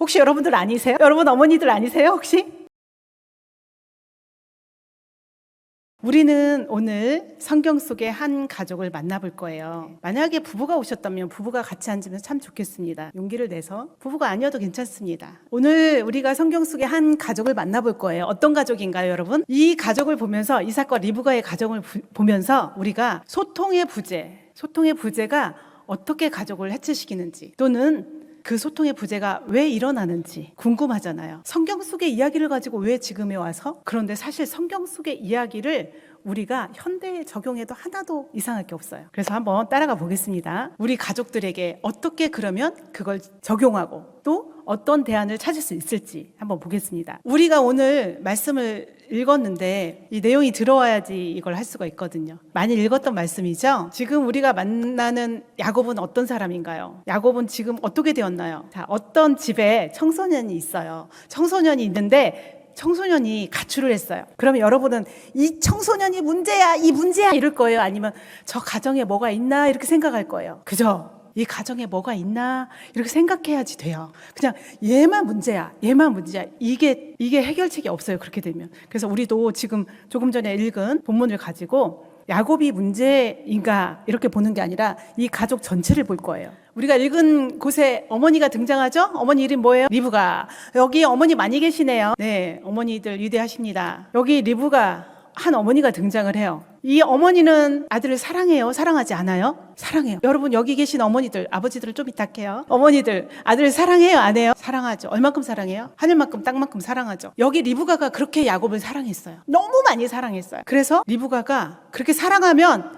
혹시 여러분들 아니세요? 여러분 어머니들 아니세요 혹시? 우리는 오늘 성경 속의 한 가족을 만나볼 거예요. 만약에 부부가 오셨다면 부부가 같이 앉으면 참 좋겠습니다. 용기를 내서. 부부가 아니어도 괜찮습니다. 오늘 우리가 성경 속의 한 가족을 만나볼 거예요. 어떤 가족인가요, 여러분? 이 가족을 보면서, 이삭과 리브가의 가정을 보면서 우리가 소통의 부재가 어떻게 가족을 해치시키는지, 또는 그 소통의 부재가 왜 일어나는지 궁금하잖아요. 성경 속의 이야기를 가지고 왜 지금에 와서? 그런데 사실 성경 속의 이야기를 우리가 현대에 적용해도 하나도 이상할 게 없어요. 그래서 한번 따라가 보겠습니다. 우리 가족들에게 어떻게 그러면 그걸 적용하고 또 어떤 대안을 찾을 수 있을지 한번 보겠습니다. 우리가 오늘 말씀을 읽었는데 이 내용이 들어와야지 이걸 할 수가 있거든요. 많이 읽었던 말씀이죠. 지금 우리가 만나는 야곱은 어떤 사람인가요? 야곱은 지금 어떻게 되었나요? 자, 어떤 집에 청소년이 있어요. 청소년이 있는데 청소년이 가출을 했어요. 그러면 여러분은 이 청소년이 문제야, 이 문제야 이럴 거예요? 아니면 저 가정에 뭐가 있나 이렇게 생각할 거예요? 그죠? 이 가정에 뭐가 있나 이렇게 생각해야지 돼요. 그냥 얘만 문제야 이게 해결책이 없어요. 그렇게 되면. 그래서 우리도 지금 조금 전에 읽은 본문을 가지고 야곱이 문제인가 이렇게 보는 게 아니라 이 가족 전체를 볼 거예요. 우리가 읽은 곳에 어머니가 등장하죠? 어머니 이름 뭐예요? 리브가. 여기 어머니 많이 계시네요. 네, 어머니들 위대하십니다. 여기 리브가 한 어머니가 등장을 해요. 이 어머니는 아들을 사랑해요? 사랑하지 않아요? 사랑해요. 여러분 여기 계신 어머니들, 아버지들을 좀 이따 할게요. 어머니들 아들을 사랑해요? 안 해요? 사랑하죠. 얼만큼 사랑해요? 하늘만큼 땅만큼 사랑하죠. 여기 리브가가 그렇게 야곱을 사랑했어요. 너무 많이 사랑했어요. 그래서 리브가가 그렇게 사랑하면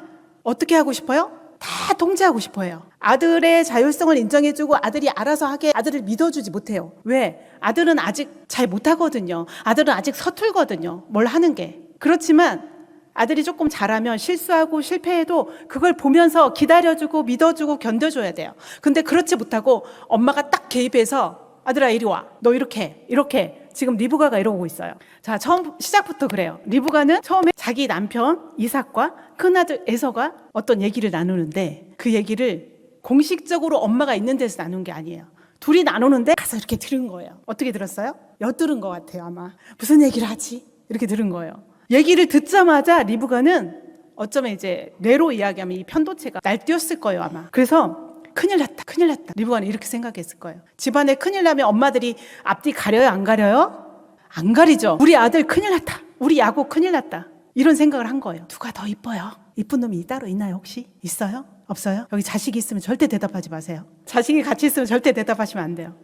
어떻게 하고 싶어요? 다 통제하고 싶어요. 아들의 자율성을 인정해주고 아들이 알아서 하게 아들을 믿어주지 못해요. 왜? 아들은 아직 잘 못하거든요. 아들은 아직 서툴거든요. 뭘 하는 게. 그렇지만 아들이 조금 잘하면 실수하고 실패해도 그걸 보면서 기다려주고 믿어주고 견뎌줘야 돼요. 근데 그렇지 못하고 엄마가 딱 개입해서 아들아 이리 와. 너 이렇게 지금 리브가가 이러고 있어요. 자, 처음 시작부터 그래요. 리브가는 처음에 자기 남편 이삭과 큰아들 에서가 어떤 얘기를 나누는데 그 얘기를 공식적으로 엄마가 있는 데서 나눈 게 아니에요. 둘이 나누는데 가서 이렇게 들은 거예요. 어떻게 들었어요? 엿들은 것 같아요 아마. 무슨 얘기를 하지? 이렇게 들은 거예요. 얘기를 듣자마자 리브가는 어쩌면 이제 뇌로 이야기하면 이 편도체가 날뛰었을 거예요 아마. 그래서 큰일 났다. 리브가는 이렇게 생각했을 거예요. 집안에 큰일 나면 엄마들이 앞뒤 가려요? 안 가려요? 안 가리죠. 우리 아들 큰일 났다. 우리 야곱 큰일 났다. 이런 생각을 한 거예요. 누가 더 이뻐요? 이쁜 놈이 따로 있나요 혹시? 있어요? 없어요? 여기 자식이 있으면 절대 대답하지 마세요. 자식이 같이 있으면 절대 대답하시면 안 돼요.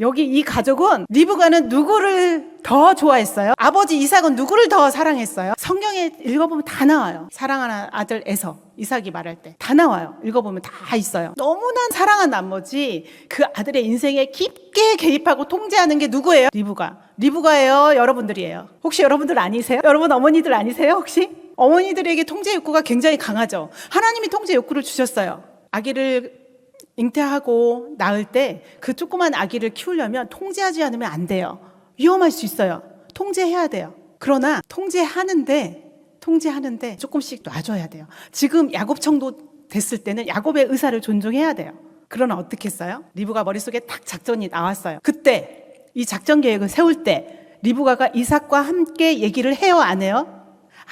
여기 이 가족은 리브가는 누구를 더 좋아했어요? 아버지 이삭은 누구를 더 사랑했어요? 성경에 읽어보면 다 나와요. 사랑하는 아들 에서, 이삭이 말할 때 다 나와요. 읽어보면 다 있어요. 너무나 사랑한 나머지 그 아들의 인생에 깊게 개입하고 통제하는 게 누구예요? 리브가예요? 여러분들이에요? 혹시 여러분들 아니세요? 여러분 어머니들 아니세요 혹시? 어머니들에게 통제 욕구가 굉장히 강하죠. 하나님이 통제 욕구를 주셨어요. 아기를 잉태하고 낳을 때 그 조그만 아기를 키우려면 통제하지 않으면 안 돼요. 위험할 수 있어요. 통제해야 돼요. 그러나 통제하는데 조금씩 놔줘야 돼요. 지금 야곱 청도 됐을 때는 야곱의 의사를 존중해야 돼요. 그러나 어떻게 했어요? 리브가 머릿속에 딱 작전이 나왔어요. 그때 이 작전 계획을 세울 때 리브가가 이삭과 함께 얘기를 해요? 안 해요?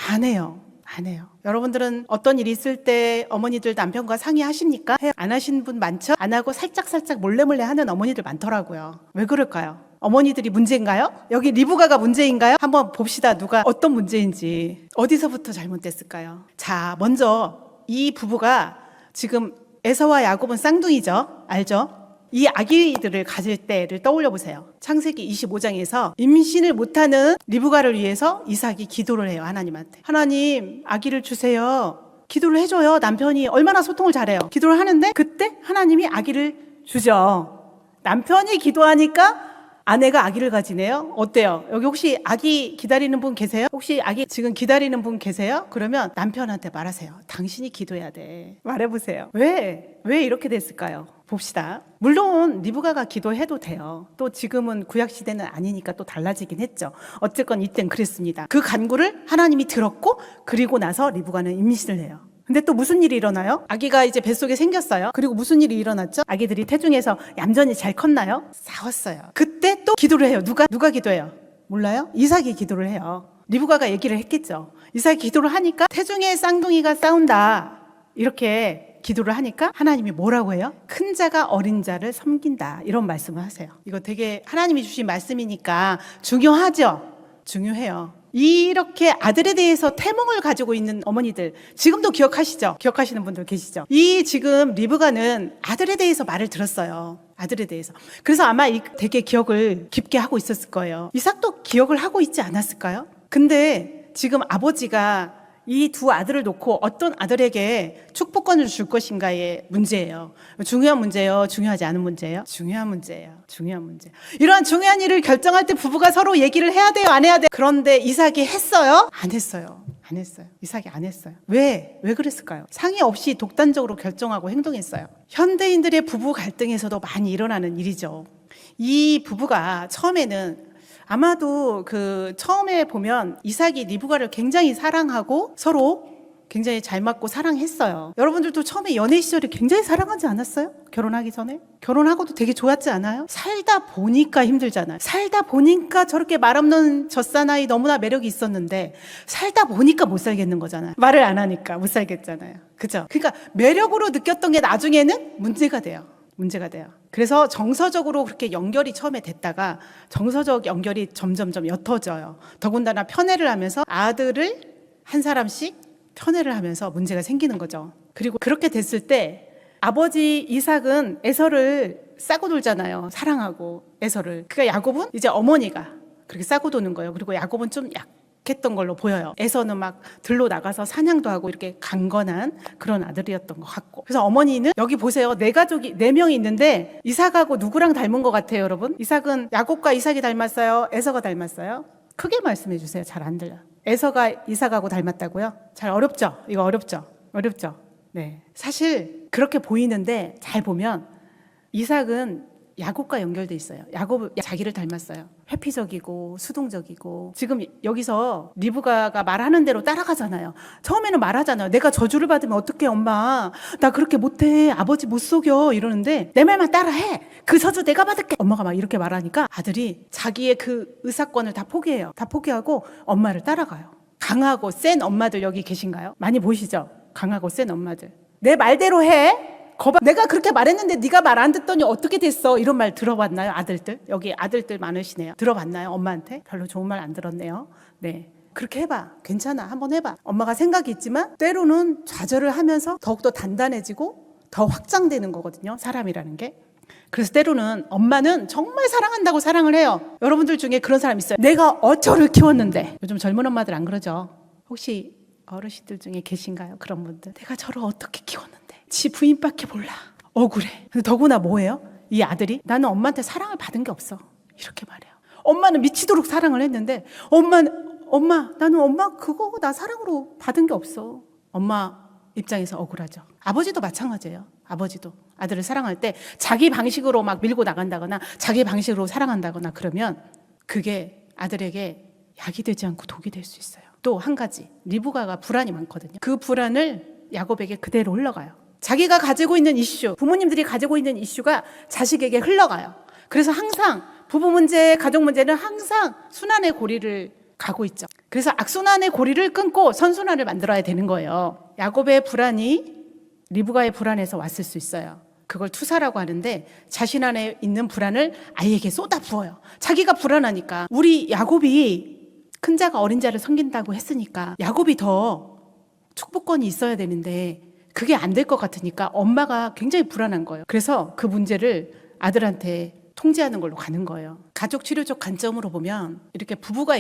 안 해요. 여러분들은 어떤 일이 있을 때 어머니들 남편과 상의하십니까? 안 하신 분 많죠? 안 하고 살짝 몰래 하는 어머니들 많더라고요. 왜 그럴까요? 어머니들이 문제인가요? 여기 리브가가 문제인가요? 한번 봅시다. 누가 어떤 문제인지. 어디서부터 잘못됐을까요? 자, 먼저 이 부부가 지금 에서와 야곱은 쌍둥이죠. 알죠? 이 아기들을 가질 때를 떠올려 보세요. 창세기 25장에서 임신을 못하는 리브가를 위해서 이삭이 기도를 해요. 하나님한테. 하나님 아기를 주세요. 기도를 해줘요. 남편이 얼마나 소통을 잘해요. 기도를 하는데 그때 하나님이 아기를 주죠. 남편이 기도하니까 아내가 아기를 가지네요. 어때요? 여기 혹시 아기 기다리는 분 계세요? 혹시 아기 지금 기다리는 분 계세요? 그러면 남편한테 말하세요. 당신이 기도해야 돼. 말해보세요. 왜 이렇게 됐을까요? 봅시다. 물론 리브가가 기도해도 돼요. 또 지금은 구약시대는 아니니까 또 달라지긴 했죠. 어쨌건 이땐 그랬습니다. 그 간구를 하나님이 들었고 그리고 나서 리브가는 임신을 해요. 근데 또 무슨 일이 일어나요? 아기가 이제 뱃속에 생겼어요. 그리고 무슨 일이 일어났죠? 아기들이 태중에서 얌전히 잘 컸나요? 싸웠어요. 그때 기도를 해요. 누가 기도해요? 몰라요? 이삭이 기도를 해요. 리브가가 얘기를 했겠죠. 이삭이 기도를 하니까 태중의 쌍둥이가 싸운다 이렇게 기도를 하니까 하나님이 뭐라고 해요? 큰 자가 어린 자를 섬긴다 이런 말씀을 하세요. 이거 되게 하나님이 주신 말씀이니까 중요하죠? 중요해요. 이렇게 아들에 대해서 태몽을 가지고 있는 어머니들 지금도 기억하시죠? 기억하시는 분들 계시죠? 이 지금 리브가는 아들에 대해서 말을 들었어요. 아들에 대해서. 그래서 아마 되게 기억을 깊게 하고 있었을 거예요. 이삭도 기억을 하고 있지 않았을까요? 근데 지금 아버지가 이 두 아들을 놓고 어떤 아들에게 축복권을 줄 것인가의 문제예요. 중요한 문제예요? 중요하지 않은 문제예요? 중요한 문제예요. 중요한 문제. 이러한 중요한 일을 결정할 때 부부가 서로 얘기를 해야 돼요? 안 해야 돼요? 그런데 이삭이 했어요? 안 했어요. 안 했어요. 이삭이 안 했어요. 왜 그랬을까요? 상의 없이 독단적으로 결정하고 행동했어요. 현대인들의 부부 갈등에서도 많이 일어나는 일이죠. 이 부부가 처음에는 아마도 처음에 보면 이삭이 리브가를 굉장히 사랑하고 서로 굉장히 잘 맞고 사랑했어요. 여러분들도 처음에 연애 시절에 굉장히 사랑하지 않았어요? 결혼하기 전에? 결혼하고도 되게 좋았지 않아요? 살다 보니까 힘들잖아요. 살다 보니까 저렇게 말 없는 젖사나이 너무나 매력이 있었는데 살다 보니까 못 살겠는 거잖아요. 말을 안 하니까 못 살겠잖아요. 그죠? 그러니까 매력으로 느꼈던 게 나중에는 문제가 돼요. 그래서 정서적으로 그렇게 연결이 처음에 됐다가 정서적 연결이 점점점 옅어져요. 더군다나 편애를 하면서 아들을 한 사람씩 편애를 하면서 문제가 생기는 거죠. 그리고 그렇게 됐을 때 아버지 이삭은 에서를 싸고 놀잖아요. 사랑하고 에서를. 그러니까 야곱은 이제 어머니가 그렇게 싸고 도는 거예요. 그리고 야곱은 좀 약했던 걸로 보여요. 에서는 막 들로 나가서 사냥도 하고 이렇게 강건한 그런 아들이었던 것 같고. 그래서 어머니는 여기 보세요. 네 가족이 4명이 있는데 이삭하고 누구랑 닮은 것 같아요, 여러분? 이삭은 야곱과 이삭이 닮았어요? 에서가 닮았어요? 크게 말씀해 주세요. 잘 안 들려요. 에서가 이삭하고 닮았다고요? 잘 어렵죠? 이거 어렵죠? 네. 사실 그렇게 보이는데 잘 보면 이삭은 야곱과 연결돼 있어요. 야곱은 자기를 닮았어요. 회피적이고 수동적이고. 지금 여기서 리브가가 말하는 대로 따라가잖아요. 처음에는 말하잖아요. 내가 저주를 받으면 어떡해 엄마. 나 그렇게 못해. 아버지 못 속여. 이러는데 내 말만 따라해. 그 저주 내가 받을게. 엄마가 막 이렇게 말하니까 아들이 자기의 그 의사권을 다 포기해요. 다 포기하고 엄마를 따라가요. 강하고 센 엄마들 여기 계신가요? 많이 보시죠? 강하고 센 엄마들. 내 말대로 해. 내가 그렇게 말했는데 네가 말 안 듣더니 어떻게 됐어? 이런 말 들어봤나요? 아들들? 여기 아들들 많으시네요. 들어봤나요? 엄마한테? 별로 좋은 말 안 들었네요. 네, 그렇게 해봐. 괜찮아. 한번 해봐. 엄마가 생각이 있지만 때로는 좌절을 하면서 더욱더 단단해지고 더 확장되는 거거든요. 사람이라는 게. 그래서 때로는 엄마는 정말 사랑한다고 사랑을 해요. 여러분들 중에 그런 사람 있어요. 내가 어쩌를 키웠는데. 요즘 젊은 엄마들 안 그러죠? 혹시 어르신들 중에 계신가요? 그런 분들. 내가 저를 어떻게 키웠는데 지 부인밖에 몰라. 억울해. 근데 더구나 뭐예요? 이 아들이 나는 엄마한테 사랑을 받은 게 없어. 이렇게 말해요. 엄마는 미치도록 사랑을 했는데 엄마 나는 엄마 그거 나 사랑으로 받은 게 없어. 엄마 입장에서 억울하죠. 아버지도 마찬가지예요. 아버지도 아들을 사랑할 때 자기 방식으로 막 밀고 나간다거나 자기 방식으로 사랑한다거나 그러면 그게 아들에게 약이 되지 않고 독이 될 수 있어요. 또 한 가지 리브가가 불안이 많거든요. 그 불안을 야곱에게 그대로 흘러가요. 자기가 가지고 있는 이슈, 부모님들이 가지고 있는 이슈가 자식에게 흘러가요. 그래서 항상 부부 문제, 가족 문제는 항상 순환의 고리를 가고 있죠. 그래서 악순환의 고리를 끊고 선순환을 만들어야 되는 거예요. 야곱의 불안이 리브가의 불안에서 왔을 수 있어요. 그걸 투사라고 하는데 자신 안에 있는 불안을 아이에게 쏟아 부어요. 자기가 불안하니까. 우리 야곱이 큰 자가 어린 자를 섬긴다고 했으니까 야곱이 더 축복권이 있어야 되는데 그게 안 될 것 같으니까 엄마가 굉장히 불안한 거예요. 그래서 그 문제를 아들한테 통제하는 걸로 가는 거예요. 가족 치료적 관점으로 보면 이렇게 부부가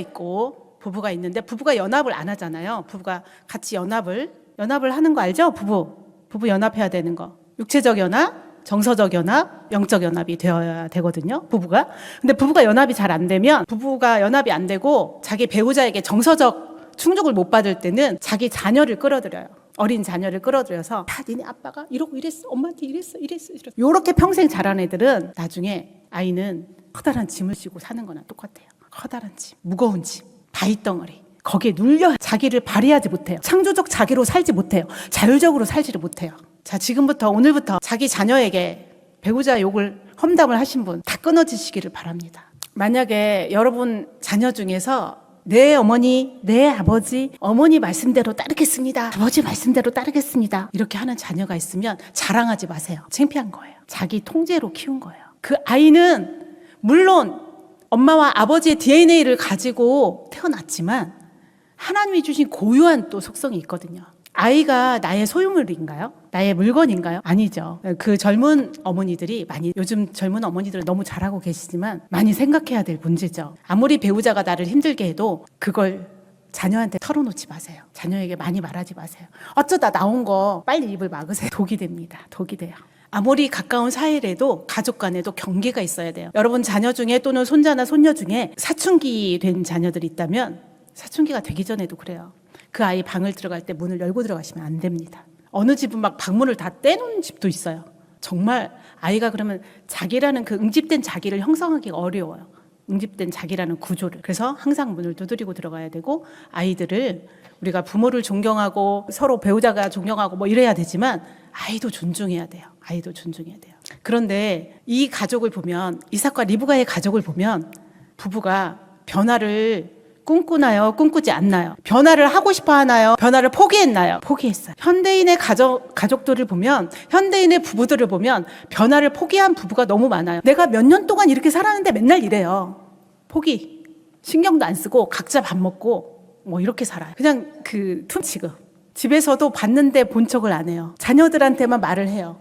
있는데 부부가 연합을 안 하잖아요. 부부가 같이 연합을 하는 거 알죠? 부부 연합해야 되는 거. 육체적 연합, 정서적 연합, 영적 연합이 되어야 되거든요. 부부가. 근데 부부가 연합이 잘 안 되면 부부가 연합이 안 되고 자기 배우자에게 정서적 충족을 못 받을 때는 자기 자녀를 끌어들여요. 어린 자녀를 끌어들여서 다 니네 아빠가 이러고 이랬어. 엄마한테 이랬어. 요렇게 평생 자란 애들은 나중에 아이는 커다란 짐을 지고 사는 거나 똑같아요. 커다란 짐, 무거운 짐, 바위덩어리. 거기에 눌려 자기를 발휘하지 못해요. 창조적 자기로 살지 못해요. 자율적으로 살지를 못해요. 자, 지금부터 오늘부터 자기 자녀에게 배우자 욕을 험담을 하신 분 다 끊어지시기를 바랍니다. 만약에 여러분 자녀 중에서 내 어머니, 내 아버지, 어머니 말씀대로 따르겠습니다. 아버지 말씀대로 따르겠습니다. 이렇게 하는 자녀가 있으면 자랑하지 마세요. 창피한 거예요. 자기 통제로 키운 거예요. 그 아이는 물론 엄마와 아버지의 DNA를 가지고 태어났지만 하나님이 주신 고유한 또 속성이 있거든요. 아이가 나의 소유물인가요? 나의 물건인가요? 아니죠. 그 젊은 어머니들이 요즘 젊은 어머니들은 너무 잘하고 계시지만 많이 생각해야 될 문제죠. 아무리 배우자가 나를 힘들게 해도 그걸 자녀한테 털어놓지 마세요. 자녀에게 많이 말하지 마세요. 어쩌다 나온 거 빨리 입을 막으세요. 독이 됩니다. 독이 돼요. 아무리 가까운 사이래도 가족 간에도 경계가 있어야 돼요. 여러분 자녀 중에 또는 손자나 손녀 중에 사춘기 된 자녀들이 있다면 사춘기가 되기 전에도 그래요. 그 아이 방을 들어갈 때 문을 열고 들어가시면 안 됩니다. 어느 집은 막 방문을 다 떼놓은 집도 있어요. 정말 아이가 그러면 자기라는 그 응집된 자기를 형성하기가 어려워요. 응집된 자기라는 구조를. 그래서 항상 문을 두드리고 들어가야 되고 아이들을 우리가 부모를 존경하고 서로 배우자가 존경하고 뭐 이래야 되지만 아이도 존중해야 돼요. 아이도 존중해야 돼요. 그런데 이 가족을 보면 이삭과 리브가의 가족을 보면 부부가 변화를 꿈꾸나요? 꿈꾸지 않나요? 변화를 하고 싶어 하나요? 변화를 포기했나요? 포기했어요. 현대인의 가족들을 보면, 현대인의 부부들을 보면 변화를 포기한 부부가 너무 많아요. 내가 몇 년 동안 이렇게 살았는데 맨날 이래요. 포기. 신경도 안 쓰고 각자 밥 먹고 뭐 이렇게 살아요. 그냥 취급. 집에서도 봤는데 본 척을 안 해요. 자녀들한테만 말을 해요.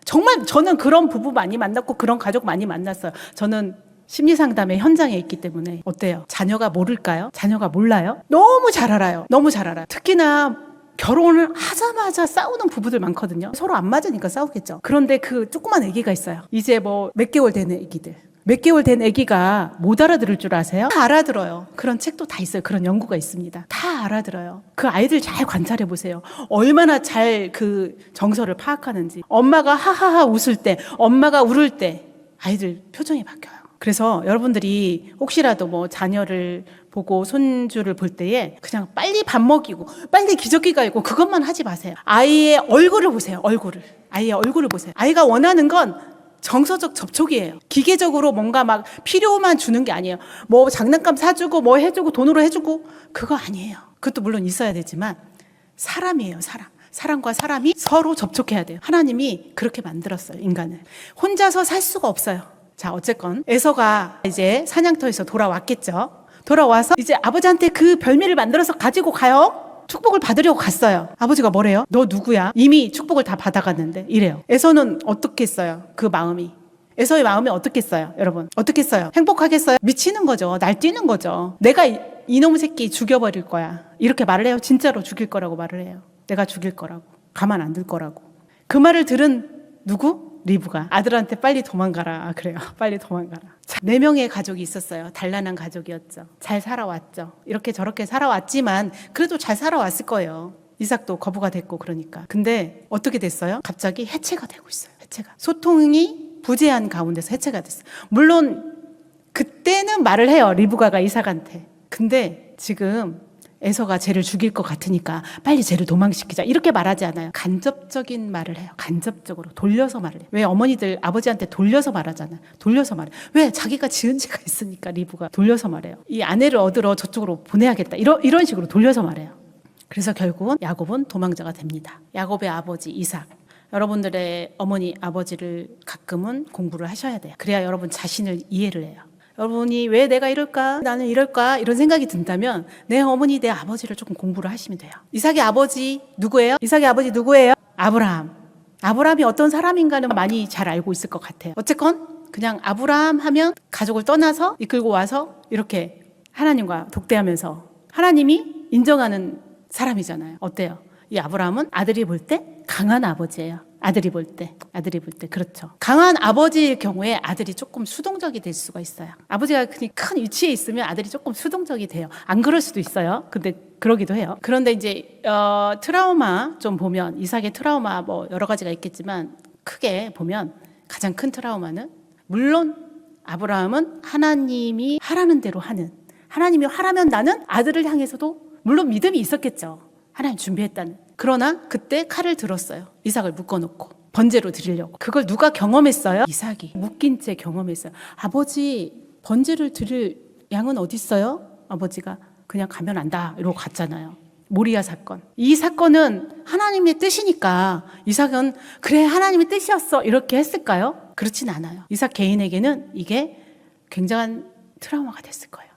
정말 저는 그런 부부 많이 만났고 그런 가족 많이 만났어요. 저는 심리상담의 현장에 있기 때문에 어때요? 자녀가 모를까요? 자녀가 몰라요? 너무 잘 알아요. 너무 잘 알아요. 특히나 결혼을 하자마자 싸우는 부부들 많거든요. 서로 안 맞으니까 싸우겠죠. 그런데 그 조그만 아기가 있어요. 이제 뭐 몇 개월 된 아기들. 몇 개월 된 아기가 못 알아들을 줄 아세요? 다 알아들어요. 그런 책도 다 있어요. 그런 연구가 있습니다. 다 알아들어요. 그 아이들 잘 관찰해 보세요. 얼마나 잘 그 정서를 파악하는지. 엄마가 하하하 웃을 때, 엄마가 울을 때 아이들 표정이 바뀌어요. 그래서 여러분들이 혹시라도 뭐 자녀를 보고 손주를 볼 때에 그냥 빨리 밥 먹이고 빨리 기저귀 갈고 그것만 하지 마세요. 아이의 얼굴을 보세요. 얼굴을. 아이의 얼굴을 보세요. 아이가 원하는 건 정서적 접촉이에요. 기계적으로 뭔가 막 필요만 주는 게 아니에요. 뭐 장난감 사주고 뭐 해주고 돈으로 해주고 그거 아니에요. 그것도 물론 있어야 되지만 사람이에요. 사람. 사람과 사람이 서로 접촉해야 돼요. 하나님이 그렇게 만들었어요. 인간을. 혼자서 살 수가 없어요. 자, 어쨌건 에서가 이제 사냥터에서 돌아왔겠죠. 돌아와서 이제 아버지한테 그 별미를 만들어서 가지고 가요. 축복을 받으려고 갔어요. 아버지가 뭐래요? 너 누구야? 이미 축복을 다 받아갔는데 이래요. 에서는 어떻겠어요? 그 마음이. 에서의 마음이 어떻겠어요? 여러분 어떻겠어요? 행복하겠어요? 미치는 거죠. 날뛰는 거죠. 내가 이놈의 새끼 죽여버릴 거야. 이렇게 말을 해요. 진짜로 죽일 거라고 말을 해요. 내가 죽일 거라고. 가만 안 둘 거라고. 그 말을 들은 누구? 리브가 아들한테 빨리 도망가라 그래요. 빨리 도망가라. 4명의 가족이 있었어요. 단란한 가족이었죠. 잘 살아왔죠. 이렇게 저렇게 살아왔지만 그래도 잘 살아왔을 거예요. 이삭도 거부가 됐고 그러니까. 근데 어떻게 됐어요? 갑자기 해체가 되고 있어요. 해체가. 소통이 부재한 가운데서 해체가 됐어요. 물론 그때는 말을 해요. 리브가가 이삭한테. 근데 지금 에서가 쟤를 죽일 것 같으니까 빨리 쟤를 도망시키자 이렇게 말하지 않아요. 간접적인 말을 해요. 간접적으로 돌려서 말을 해요. 왜 어머니들 아버지한테 돌려서 말하잖아요. 돌려서 말해요. 왜? 자기가 지은 죄가 있으니까 리브가 돌려서 말해요. 이 아내를 얻으러 저쪽으로 보내야겠다 이런 식으로 돌려서 말해요. 그래서 결국은 야곱은 도망자가 됩니다. 야곱의 아버지 이삭. 여러분들의 어머니 아버지를 가끔은 공부를 하셔야 돼요. 그래야 여러분 자신을 이해를 해요. 여러분이 왜 내가 이럴까? 나는 이럴까? 이런 생각이 든다면 내 어머니, 내 아버지를 조금 공부를 하시면 돼요. 이삭의 아버지 누구예요? 이삭의 아버지 누구예요? 아브라함. 아브라함이 어떤 사람인가는 많이 잘 알고 있을 것 같아요. 어쨌건 그냥 아브라함 하면 가족을 떠나서 이끌고 와서 이렇게 하나님과 독대하면서 하나님이 인정하는 사람이잖아요. 어때요? 이 아브라함은 아들이 볼 때 강한 아버지예요. 아들이 볼 때 그렇죠. 강한 아버지의 경우에 아들이 조금 수동적이 될 수가 있어요. 아버지가 큰 위치에 있으면 아들이 조금 수동적이 돼요. 안 그럴 수도 있어요. 근데 그러기도 해요. 그런데 이제 트라우마 좀 보면 이삭의 트라우마 뭐 여러 가지가 있겠지만 크게 보면 가장 큰 트라우마는 물론 아브라함은 하나님이 하라는 대로 하는 하나님이 하라면 나는 아들을 향해서도 물론 믿음이 있었겠죠. 하나님 준비했다는. 그러나 그때 칼을 들었어요. 이삭을 묶어놓고 번제로 드리려고. 그걸 누가 경험했어요? 이삭이 묶인 채 경험했어요. 아버지 번제를 드릴 양은 어디 있어요? 아버지가 그냥 가면 안다 이러고 갔잖아요. 모리아 사건. 이 사건은 하나님의 뜻이니까 이삭은 그래 하나님의 뜻이었어 이렇게 했을까요? 그렇진 않아요. 이삭 개인에게는 이게 굉장한 트라우마가 됐을 거예요.